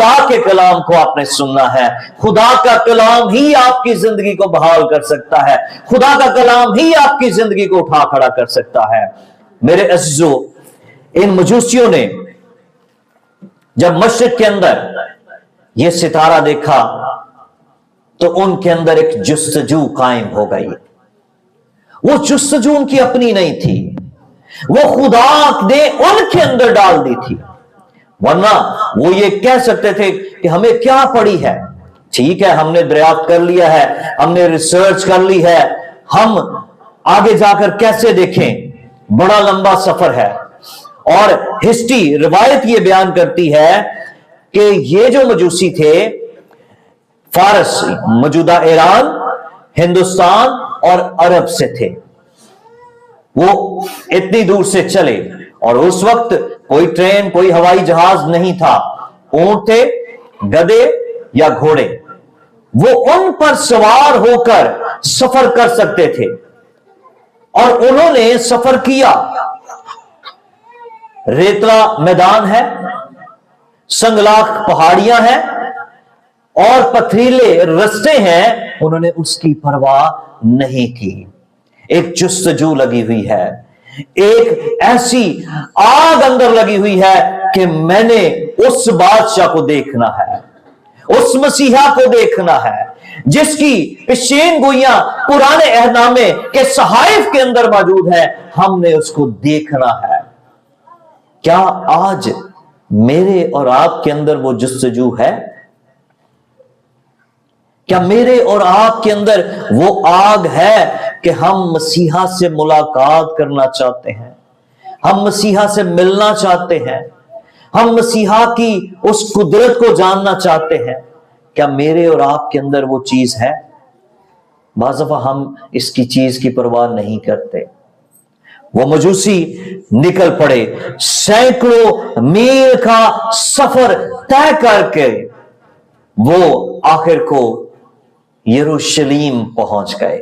खुदा के कलाम को आपने सुनना है। खुदा का कलाम ही आपकी जिंदगी को बहाल कर सकता है। खुदा का कलाम ही आपकी जिंदगी को उठा खड़ा कर सकता है। मेरे अज़ीज़ों, इन मजूसियों ने जब मस्जिद के अंदर यह सितारा देखा तो उनके अंदर एक जुस्तजू कायम हो गई। वो जुस्तजू उनकी अपनी नहीं थी, वो खुदा ने उनके अंदर डाल दी थी। वरना वो ये कह सकते थे कि हमें क्या पड़ी है, ठीक है, हमने दरियाफ्त कर लिया है, हमने रिसर्च कर ली है, हम आगे जाकर कैसे देखें, बड़ा लंबा सफर है। और हिस्ट्री, रिवायत ये बयान करती है कि ये जो मजूसी थे फारस, मौजूदा ईरान, हिंदुस्तान और अरब से थे। वो इतनी दूर से चले और उस वक्त कोई ट्रेन, कोई हवाई जहाज नहीं था। ऊंट थे, गधे या घोड़े, वो उन पर सवार होकर सफर कर सकते थे और उन्होंने सफर किया। रेतला मैदान है, संगलाख पहाड़ियां हैं और पथरीले रास्ते हैं, उन्होंने उसकी परवाह नहीं की। एक जुस्तजू लगी हुई है, एक ऐसी आग अंदर लगी हुई है कि मैंने उस बादशाह को देखना है, उस मसीहा को देखना है जिसकी पेशीन गोइयां पुराने अहदनामे के सहाइफ के अंदर मौजूद है, हमने उसको देखना है। क्या आज मेरे और आपके अंदर वो जुस्तजू है? क्या मेरे और आपके अंदर वो आग है कि हम मसीहा से मुलाकात करना चाहते हैं, हम मसीहा से मिलना चाहते हैं, हम मसीहा की उस कुदरत को जानना चाहते हैं? क्या मेरे और आपके अंदर वो चीज है? बाज़ दफ़ा हम इसकी चीज की परवाह नहीं करते। वो मजूसी निकल पड़े, सैकड़ों मील का सफर तय करके वो आखिर को यरूशलेम पहुंच गए।